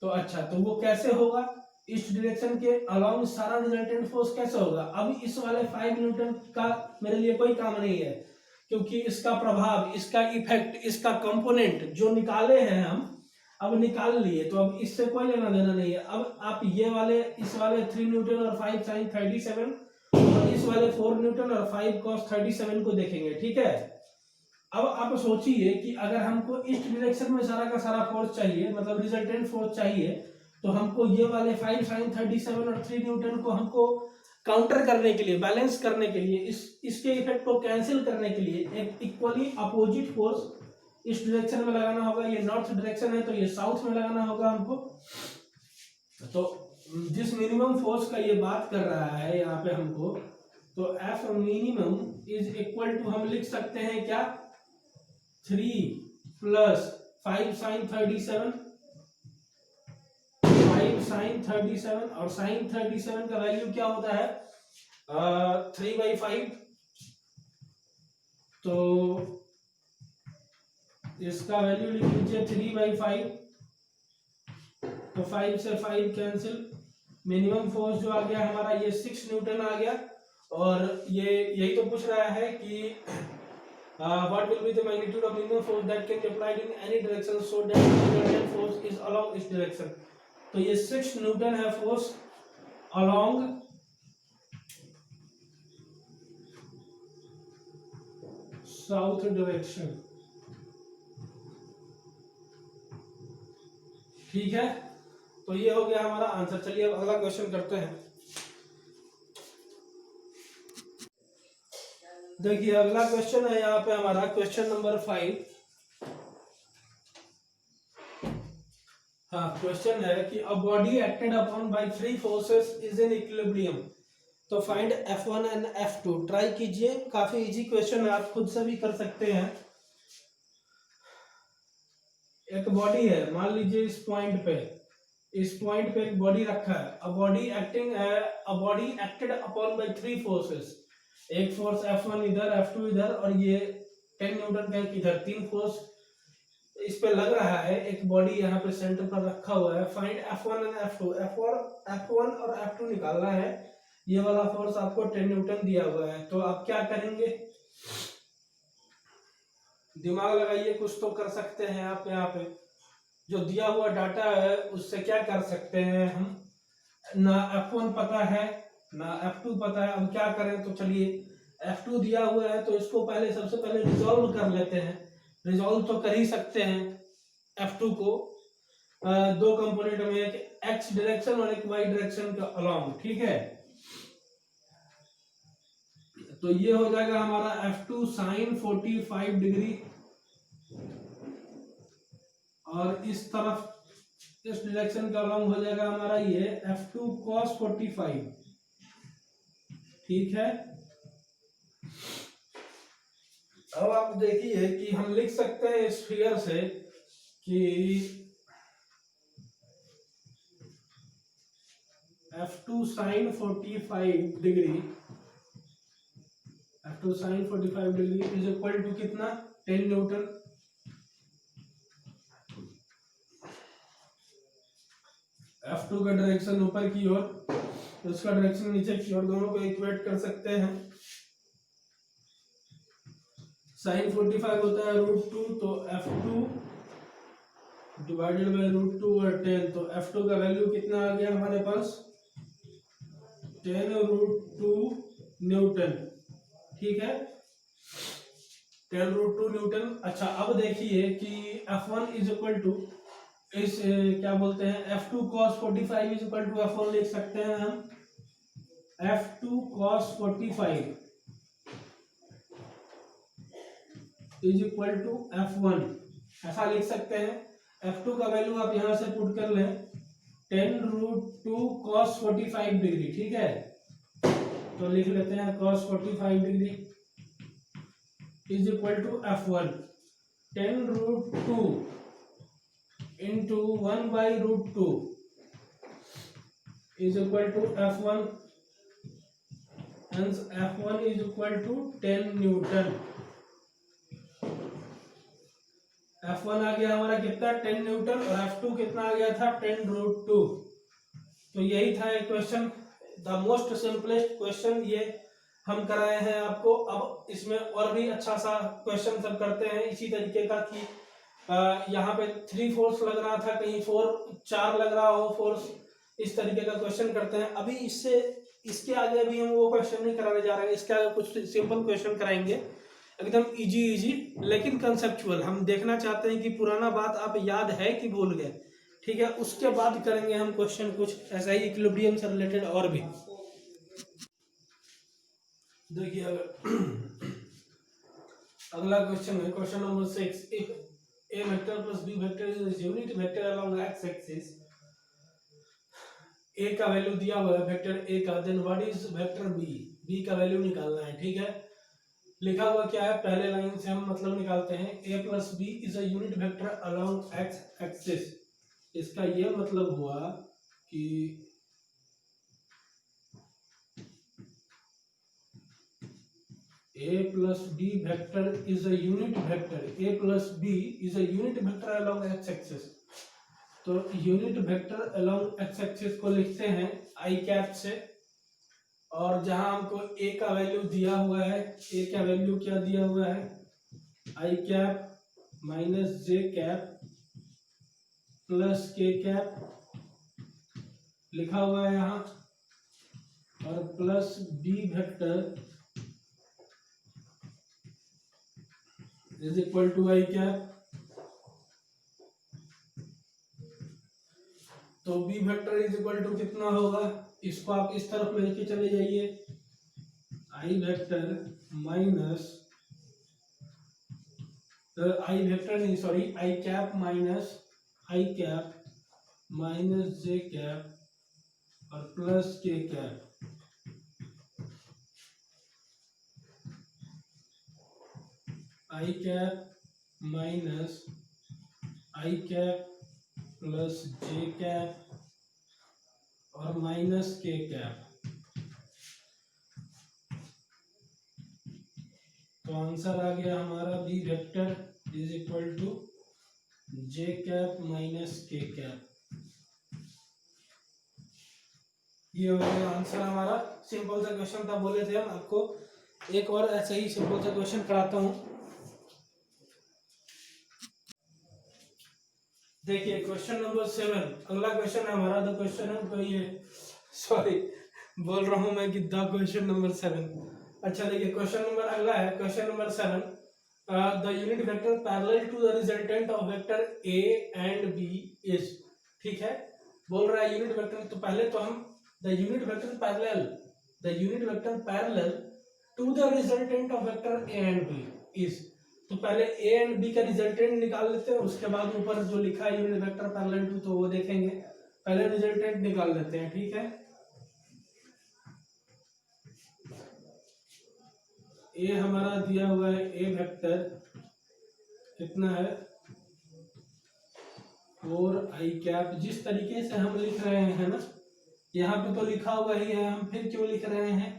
तो अच्छा, तो वो कैसे होगा, ईस्ट डायरेक्शन के अलोंग सारा रिजल्टेंट फोर्स कैसे होगा। अब इस वाले 5 न्यूटन का मेरे लिए कोई काम नहीं है, क्योंकि इसका प्रभाव, इसका इफेक्ट, इसका कंपोनेंट जो निकाले हैं हम, अब निकाल लिए, तो अब इससे कोई लेना देना नहीं है। अब आप ये वाले, इस वाले 3 न्यूटन और 5 sin 37 और इस वाले 4 न्यूटन और 5 cos 37 को देखेंगे, ठीक है। अब आप सोचिए कि अगर हमको ईस्ट डायरेक्शन में सारा का सारा फोर्स चाहिए, मतलब रिजल्टेंट फोर्स चाहिए, तो हमको ये वाले 5 sin 37 और 3 न्यूटन को हमको काउंटर करने के लिए, बैलेंस करने के लिए, इसके इफेक्ट को कैंसिल करने के लिए एक इक्वली अपोजिट फोर्स इस डायरेक्शन में लगाना होगा। ये नॉर्थ डायरेक्शन है तो ये साउथ में लगाना होगा हमको। तो जिस मिनिमम फोर्स का ये बात कर रहा है यहाँ पे हमको, तो F minimum is equal to, हम लिख सकते हैं क्या, 3 + 5 sin 37, 5 sin 37, और sin 37 का वैल्यू क्या होता है 3/5। तो इसका वैल्यू लिख लीजिए 3/5, तो 5 से 5 कैंसिल, मिनिमम फोर्स जो आ गया हमारा ये 6 न्यूटन आ गया। और ये यही तो पूछ रहा है कि what will be the magnitude of minimum force that can be applied in any direction so that the resultant force is along its direction। तो ये 6 न्यूटन है फोर्स along साउथ डायरेक्शन, ठीक है। तो ये हो गया हमारा आंसर। चलिए अब अगला क्वेश्चन करते हैं। देखिए अगला क्वेश्चन है यहाँ पे हमारा क्वेश्चन नंबर 5। हाँ, क्वेश्चन है कि a body acted upon by 3 forces is in equilibrium, तो find F1 and F2। Try कीजिए, काफी इजी क्वेश्चन है, आप खुद से भी कर सकते हैं। एक बॉडी है, मान लीजिए इस पॉइंट पे एक बॉडी रखा है। अ body acted upon by 3 forces, एक फोर्स F1 इधर, F2 इधर, और ये 10 न्यूटन का इधर, 3 फोर्स इस पे लग रहा है। एक बॉडी यहाँ पे सेंटर पर रखा हुआ है। Find F1 and F2। F1 और F2 निकालना है। ये वाला फोर्स आपको 10 न्यूटन दिया हुआ है, तो आप क्या करेंगे, दिमाग लगाइए, कुछ तो कर सकते हैं आप। यहाँ पे जो दिया हुआ डाटा है उससे क्या कर सकते हैं हम, ना F1 पता है ना F2 पता है। अब क्या करें, तो चलिए F2 दिया हुआ है तो इसको सबसे पहले रिजॉल्व कर लेते हैं। रिजॉल्व तो कर ही सकते हैं F2 को, दो कंपोनेंट में, एक x डायरेक्शन और एक y डायरेक्शन के अलोंग, ठीक है। तो ये हो जाएगा हमारा F2 sin 45 डिग्री, और इस तरफ इस डायरेक्शन का अलोंग हो जाएगा हमारा ये F2 cos 45, ठीक है। अब आप देखिए कि हम लिख सकते हैं इस फिगर से कि F2 sin 45 degree, F2 sin 45 degree is equal to कितना, 10 न्यूटन। F2 का डायरेक्शन ऊपर की ओर, तो उसका डायरेक्शन नीचे की ओर, दोनों को इक्वेट कर सकते हैं। sin 45 होता है √2, तो F2 डिवाइडेड बाय √2 और 10, तो F2 का वैल्यू कितना आ गया हमारे पास, 10√2 न्यूटन, ठीक है, 10√2 न्यूटन। अच्छा, अब देखिए कि F1 इज इक्वल टू, इस क्या बोलते हैं, F2 cos 45 is equal to F1 लिख सकते हैं हम, F2 cos 45 is equal to F1, ऐसा लिख सकते हैं। F2 का वैल्यू आप यहां से पुट कर लें, 10√2 cos 45 डिग्री, ठीक है। तो लिख लेते हैं cos 45 degree is equal to F1, 10√2 into 1/√2 is equal to F1, hence F1 is equal to 10 Newton. F1 आ गया हमारा कितना, 10 न्यूटन, और F2 कितना आ गया था, 10√2, तो यही था एक question, the most simplest question ये हम कराए हैं आपको। अब इसमें और भी अच्छा सा क्वेश्चन सब करते हैं इसी तरीके का कि यहाँ पे 3 फोर्स लग रहा था, कहीं 4 लग रहा हो फोर्स, इस तरीके का क्वेश्चन करते हैं। अभी इससे इसके आगे अभी हम वो क्वेश्चन नहीं कराने जा रहे हैं, इसके आगे कुछ सिंपल क्वेश्चन कराएंगे एकदम इजी लेकिन कंसेप्चुअल। हम देखना चाहते हैं कि पुराना बात आप याद है कि भूल गए, ठीक है। उसके बाद करेंगे हम क्वेश्चन कुछ ऐसा ही इक्विलिब्रियम से रिलेटेड और भी। देखिए अगला क्वेश्चन है question number 6, if a vector plus b vector is a unit vector along x axis, a का वैल्यू दिया हुआ है वेक्टर a का, then what is vector b का वैल्यू निकालना है, ठीक है। लिखा हुआ क्या है, पहले लाइन से हम मतलब निकालते हैं, a plus b is a unit vector along x axis. इसका यह मतलब हुआ कि a plus b vector is a unit vector, a plus b is a unit vector along x axis। तो unit vector along x axis को लिखते हैं i cap से, और जहां हमको a का वैल्यू दिया हुआ है, a का वैल्यू क्या दिया हुआ है, i cap minus j cap plus k cap लिखा हुआ है यहाँ, और plus b vector is equal to i cap. तो b vector is equal to कितना होगा, इसको आप इस तरफ लेके चले जाइए, i vector minus I vector नहीं sorry I cap minus I cap minus J cap और plus K cap. I cap minus I cap plus J cap और माइनस के कैप। तो आंसर आ गया हमारा B vector is equal to J cap minus K cap. ये हो गया answer हमारा। सिंपल सा क्वेश्चन था, बोले थे हम आपको एक और ऐसा ही सिंपल सा क्वेश्चन कराता हूं। देखिए क्वेश्चन नंबर 7 अगला क्वेश्चन है हमारा। द क्वेश्चन है तो ये सॉरी बोल रहा हूं मैं कि द क्वेश्चन नंबर 7। अच्छा देखिए क्वेश्चन नंबर अगला है question number 7, the unit vector parallel to the resultant of vector a and b is, ठीक है। बोल रहा है यूनिट वेक्टर, तो पहले तो हम the unit vector parallel to the resultant of vector a and b is. तो पहले a एंड b का रिजल्टेंट निकाल लेते हैं, उसके बाद ऊपर जो लिखा है यूनिट वेक्टर पैरेलल टू तो वो देखेंगे, पहले रिजल्टेंट निकाल लेते हैं, ठीक है। ए हमारा दिया हुआ है ए वेक्टर कितना है 4i कैप। जिस तरीके से हम लिख रहे हैं ना, यहाँ पे तो लिखा हुआ ही है, हम फिर क्यों लिख रहे हैं,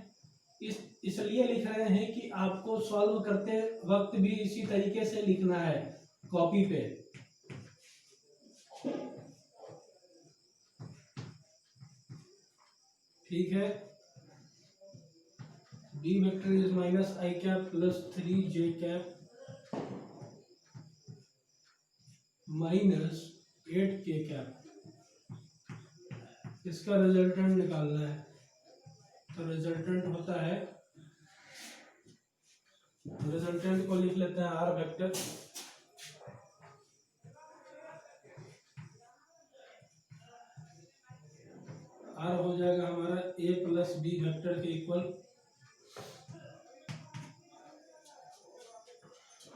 इसलिए लिख रहे हैं कि आपको सॉल्व करते वक्त भी इसी तरीके से लिखना है कॉपी पे। ठीक है, b vector is minus I cap plus 3j cap minus 8k cap. इसका रिजल्टेंट निकालना है, तो रिजल्टेंट होता है, रिजल्टेंट को लिख लेते हैं आर वेक्टर। आर हो जाएगा हमारा ए प्लस बी वेक्टर के इक्वल,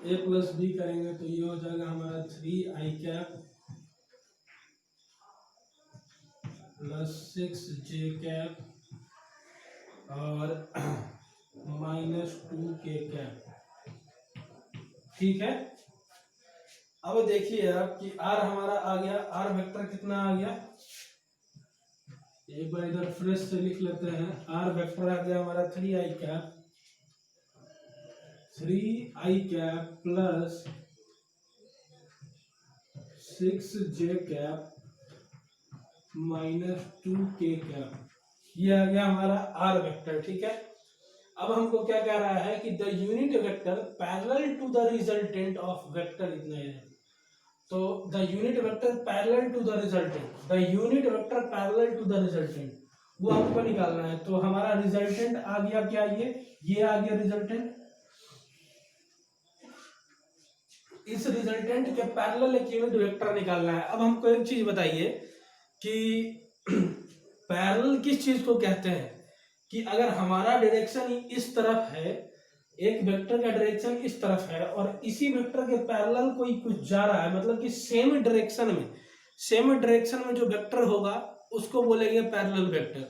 ए प्लस बी करेंगे तो ये हो जाएगा हमारा 3i cap plus 6j cap और माइनस 2k कैप। ठीक है, अब देखिए आप कि आर हमारा आ गया, आर वेक्टर कितना आ गया, एक बार इधर फ्रेश से लिख लेते हैं। आर वेक्टर आ गया हमारा 3i cap plus 6j cap -2k cap, ये आ गया हमारा आर वेक्टर। ठीक है, अब हमको क्या कह रहा है कि the unit vector parallel to the resultant of vector इतना है। तो the unit vector parallel to the resultant, the unit vector parallel to the resultant, वो हमको निकालना है। तो हमारा रिजल्टेंट आ गया क्या, ये आ गया रिजल्टेंट। इस रिजल्टेंट के पैरेलल एक यूनिट वेक्टर निकालना है। अब हमको एक चीज बताइए कि पैरेलल किस चीज को कहते हैं, कि अगर हमारा डायरेक्शन इस तरफ है, एक वेक्टर का डायरेक्शन इस तरफ है और इसी वेक्टर के पैरेलल कोई कुछ जा रहा है, मतलब कि सेम डायरेक्शन में जो वेक्टर होगा उसको बोलेंगे पैरेलल वेक्टर।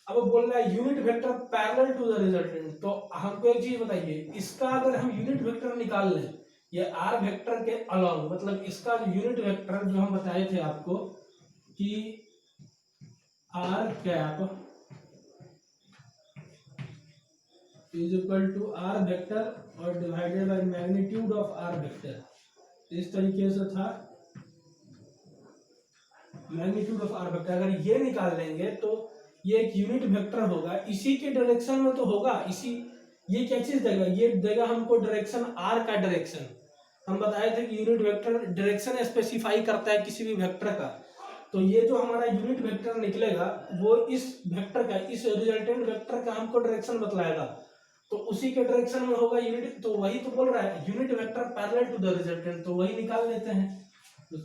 अब बोल रहा है unit vector parallel to the resultant, तो हमको एक चीज बताइए, इसका अगर हम यूनिट वेक्टर निकाल लें ये आर वेक्टर के अलॉन्ग, मतलब इसका जो यूनिट वेक्टर जो हम बताए थे आपको कि R cap is equal to R vector और divided by magnitude of R vector, इस तरीके से था मैग्नीट्यूड ऑफ आर वेक्टर। अगर ये निकाल लेंगे तो ये एक यूनिट वेक्टर होगा, इसी के डायरेक्शन में तो होगा, इसी ये क्या चीज देगा, ये देगा हमको डायरेक्शन आर का डायरेक्शन। हम बताए थे कि यूनिट वेक्टर डायरेक्शन स्पेसिफाई करता है किसी भी वेक्टर का, तो ये जो हमारा यूनिट वेक्टर निकलेगा वो इस वेक्टर का, इस रिजल्टेंट वेक्टर का हमको डायरेक्शन बतलाएगा, तो उसी के डायरेक्शन में होगा यूनिट। तो वही तो बोल रहा है unit vector parallel to the resultant, तो वही निकाल लेते हैं।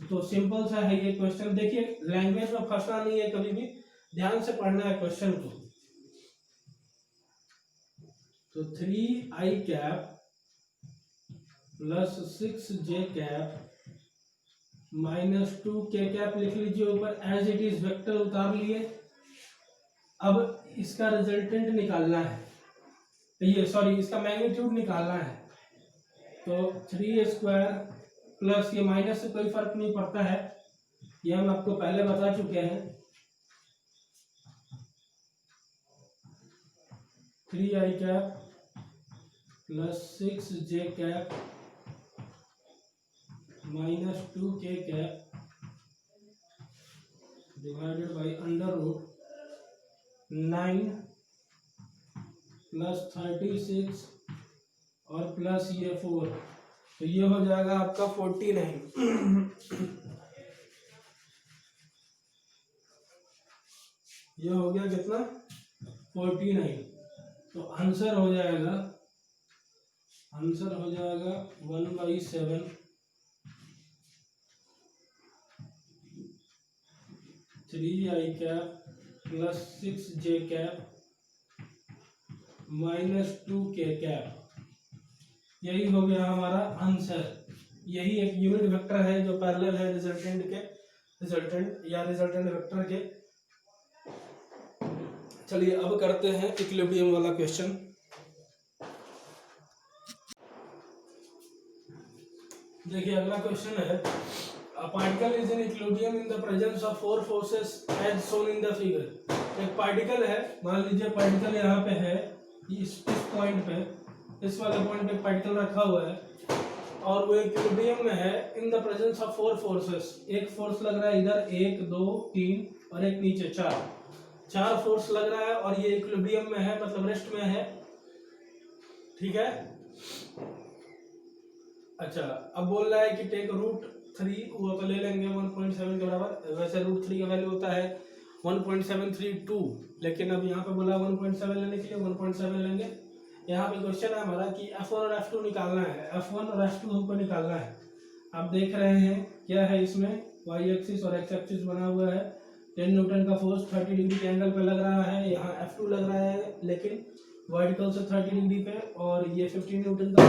तो सिंपल सा है ये क्वेश्चन। देखिए लैंग्वेज में फंसना नहीं है, कभी भी ध्यान से पढ़ना है क्वेश्चन को। तो 3i cap plus 6j cap -2k cap लिख लीजिए ऊपर, एज इट इज वेक्टर उतार लिए। अब इसका रिजल्टेंट निकालना है, ये सॉरी इसका मैग्नीट्यूड निकालना है। तो 3 प्लस ये माइनस से कोई फर्क नहीं पड़ता है, ये हम आपको पहले बता चुके हैं। 3i cap plus 6j cap -2k cap divided by √9 plus 36 और प्लस ये 4, तो ये हो जाएगा आपका 49। ये हो गया कितना 49, तो आंसर हो जाएगा 1/7 3i cap plus 6j cap -2k cap, यही हो गया हमारा आंसर। यही एक यूनिट वेक्टर है जो पैरेलल है रिजल्टेंट वेक्टर के। चलिए अब करते हैं इक्विलिब्रियम वाला क्वेश्चन। देखिए अगला क्वेश्चन है, a particle is in equilibrium in the presence of 4 forces as shown in the figure। एक पार्टिकल है, मान लीजिए पार्टिकल यहाँ पे है, इस पॉइंट पे, इस वाले पॉइंट पे पार्टिकल रखा हुआ है और वो इक्विलिब्रियम में है in the presence of 4 forces. एक फोर्स लग रहा है इधर, 1 2 3 और एक नीचे 4 फोर्स लग रहा है और ये इक्विलिब्रियम में है, मतलब रेस्ट में है। ठीक है, अच्छा अब बोल रहा है कि टेक √3, वो तो ले लेंगे 1.7 के बराबर, वैसे √3 का वैल्यू होता है 1.732, लेकिन अब यहाँ पे बोला 1.7 लेने के लिए 1.7 लेंगे। यहाँ पे क्वेश्चन है हमारा कि F1 और F2 निकालना है, F1 और F2 हमको निकालना है। आप देख रहे हैं क्या है इसमें, y एक्सिस और x एक्सिस बना हुआ है, 10 न्यूटन का फोर्स 30 डिग्री के एंगल पे लग रहा है, यहाँ F2 लग रहा है लेकिन वर्टिकल से 30 डिग्री पे, और ये 15 न्यूटन का।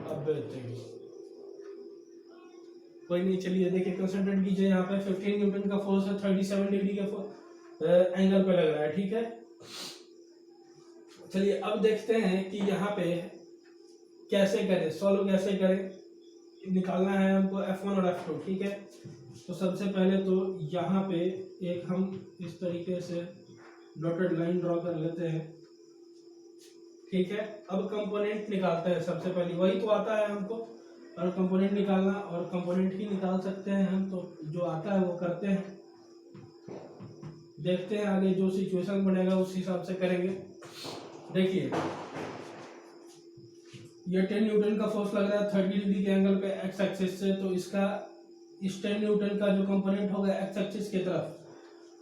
अब कोई नहीं, चलिए देखिए कंसंट्रेट कीजिए, यहाँ पे 15 न्यूटन का फोर्स है, 37 डिग्री के एंगल पे लग रहा है। ठीक है, चलिए अब देखते हैं कि यहाँ पे कैसे करें, सॉल्व कैसे करें, निकालना है हमको F1 और F2। ठीक है, तो सबसे पहले तो यहाँ पे एक हम इस तरीके से डॉटेड लाइन ड्रॉ कर लेते हैं। ठीक है, अब कंपोनेंट निकालते हैं। सबसे पहले वही तो आता है हमको, और कंपोनेंट निकालना, और कंपोनेंट ही निकाल सकते हैं हम, तो जो आता है वो करते हैं। देखते हैं आगे जो सिचुएशन बनेगा उस हिसाब से करेंगे। देखिए ये 10 न्यूटन का फोर्स लग रहा है 30 डिग्री के एंगल पे एक्स एक्सिस से, तो इसका इस 10 न्यूटन का जो कंपोनेंट होगा एक्स एक्सिस की तरफ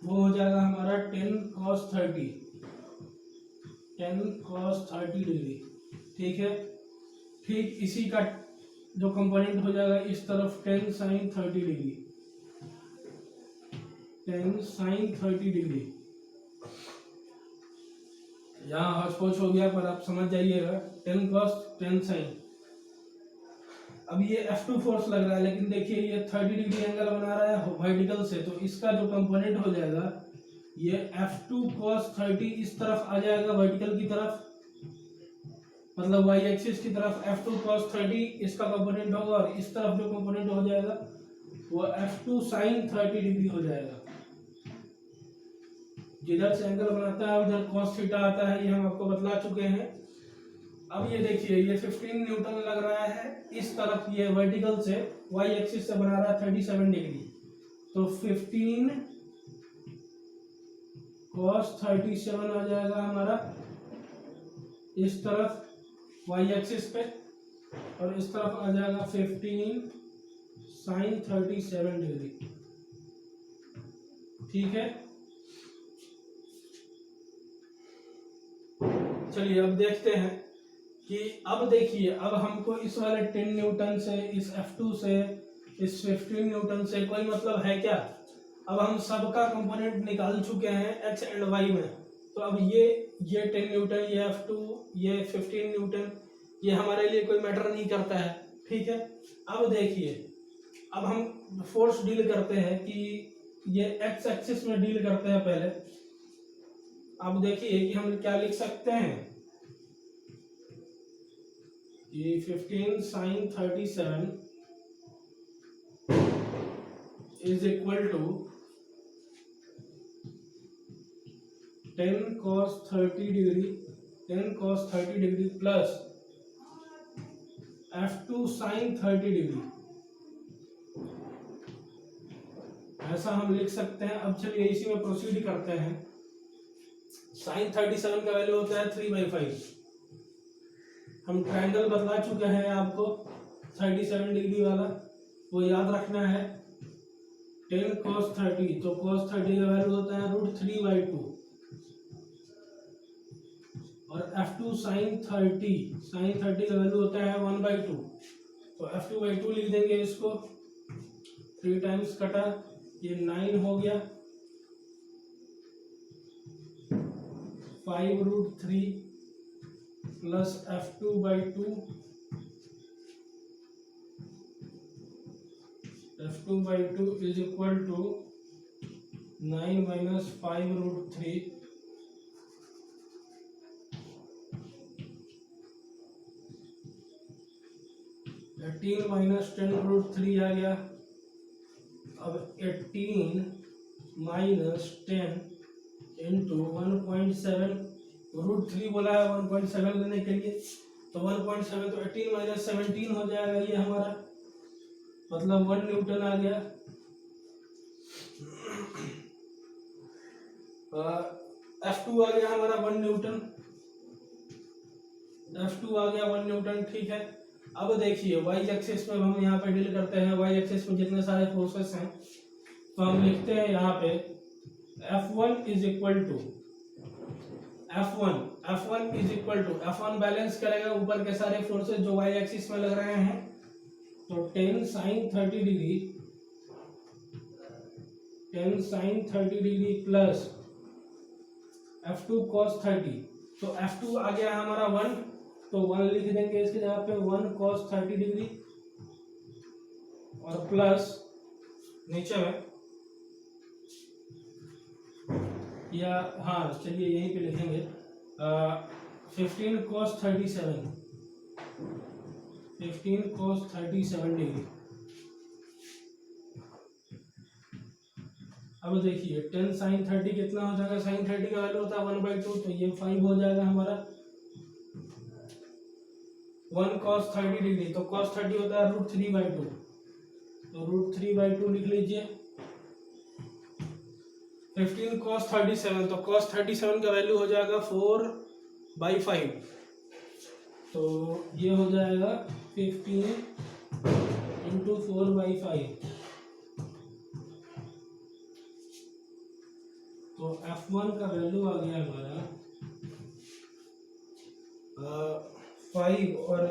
वो हो जाएगा हमारा 10 cos 30 डिग्री। ठीक है, ठीक इसी का जो कंपोनेंट हो जाएगा इस तरफ 10 sin 30 डिग्री, 10 sin 30 डिग्री। यहाँ हौच-पौच हो गया पर आप समझ जाइएगा, 10 cos 10 sin। अब ये F2 फोर्स लग रहा है, लेकिन देखिए ये 30 डिग्री एंगल बना रहा है वर्टिकल से, तो इसका जो कंपोनेंट हो जाएगा ये F2 cos 30 इस तरफ आ जाएगा वर्टिकल की तरफ, मतलब y एक्सिस की तरफ F2 cos 30 इसका कंपोनेंट होगा, और इस तरफ जो कंपोनेंट हो जाएगा वो F2 sin 30 डिग्री हो जाएगा। जिधर से एंगल बनाता है उधर cos थीटा आता है, ये हम आपको बतला चुके हैं। अब ये देखिए ये 15 न्यूटन लग रहा है इस तरफ, ये वर्टिकल से y एक्सिस से बना रहा है 37 डिग्री, तो 15 cos 37 आ जाएगा हमारा इस तरफ y एक्सिस पे, और इस तरफ आ जाएगा 15 sin 37 डिग्री। ठीक है, चलिए अब देखते हैं कि अब देखिए अब हमको इस वाले 10 न्यूटन से, इस F2 से, इस 15 न्यूटन से कोई मतलब है क्या? अब हम सबका कंपोनेंट निकाल चुके हैं x एंड y में, तो अब ये 10 न्यूटन, ये F2, ये 15 न्यूटन, ये हमारे लिए कोई मैटर नहीं करता है। ठीक है, अब देखिए अब हम फोर्स डील करते हैं कि ये x एक्सिस में डील करते हैं पहले। अब देखिए कि हम क्या लिख सकते हैं, ये 15 sin 37 is equal to 10 cos 30 degree, 10 cos 30 degree plus F2 sin 30 degree, ऐसा हम लिख सकते हैं। अब चलिए इसी में प्रोसीड करते हैं। sin 37 का वैल्यू होता है 3/5। हम ट्रायंगल बतला चुके हैं आपको 37 डिग्री वाला, वो याद रखना है। 10 cos 30, तो cos 30 का वैल्यू होता है √3/2, और F2 sin 30 का वैल्यू होता है 1/2, तो F2/2 लिख देंगे इसको, 3 टाइम्स कटा, ये 9 हो गया, 5√3 plus F2/2, F2/2 is equal to 9 minus 5√3, 18 minus 10√3 आ गया। अब 18 माइनस 10 इंटू 1.7, √3 बोला है 1.7 लेने के लिए, तो 1.7 तो 18 माइनस 17 हो जाएगा ये हमारा, मतलब 1 न्यूटन आ गया। F2 आ गया हमारा 1 न्यूटन, F2 आ गया 1 न्यूटन। ठीक है, अब देखिए y एक्सिस में हम यहाँ पे डील करते हैं, y एक्सिस में जितने सारे फोर्सेस हैं तो हम लिखते हैं यहाँ पे F1 is equal to F1 balance करेगा ऊपर के सारे फोर्सेस जो y एक्सिस में लग रहे हैं, तो 10 sin 30 degree, 10 sin 30 degree plus F2 cos 30, तो F2 आ गया हमारा 1, तो 1 लिख देंगे इसके जगह पे, 1 cos 30 डिग्री, और प्लस नीचे में, या हाँ चलिए यहीं पे लिखेंगे 15 cos 37 डिग्री। अब देखिए 10 sin 30 कितना हो जाएगा, sin 30 का वैल्यू होता है 1/2, तो ये 5 हो जाएगा हमारा। 1 cos 30 डिग्री, तो cos 30 होता है √3/2, तो √3/2 लिख लीजिए। 15 cos 37, तो cos 37 का वैल्यू हो जाएगा 4/5, तो ये हो जाएगा 15 इंटू 4/5, तो F1 का वैल्यू आ गया हमारा 5 और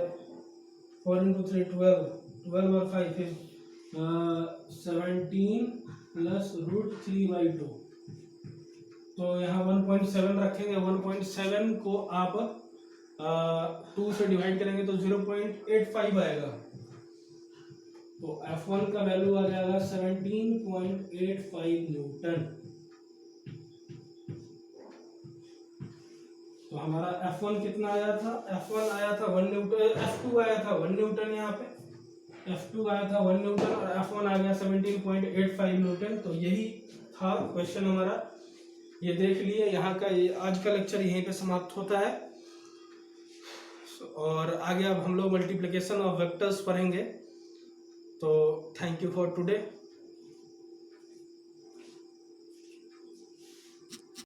4 इंटू 3 12 और 5 फिर 17 प्लस √3/2, तो यहाँ 1.7 रखेंगे। 1.7 को आप 2 से डिवाइड करेंगे तो 0.85 आएगा, तो F1 का वैल्यू आ जाएगा 17.85 न्यूटन। तो हमारा F1 कितना आया था? F1 आया था 1 न्यूटन, F2 आया था 1 न्यूटन, यहाँ पे F2 आया था 1 न्यूटन और F1 आ गया 17.85 न्यूटन। तो यही था क्वेश्चन हमारा, ये देख लिए। यहाँ का आज का लेक्चर यहीं पे समाप्त होता है और आगे अब हम लोग मल्टीप्लिकेशन ऑफ वेक्टर्स पढ़ेंगे। तो थैंक यू फॉर टुडे।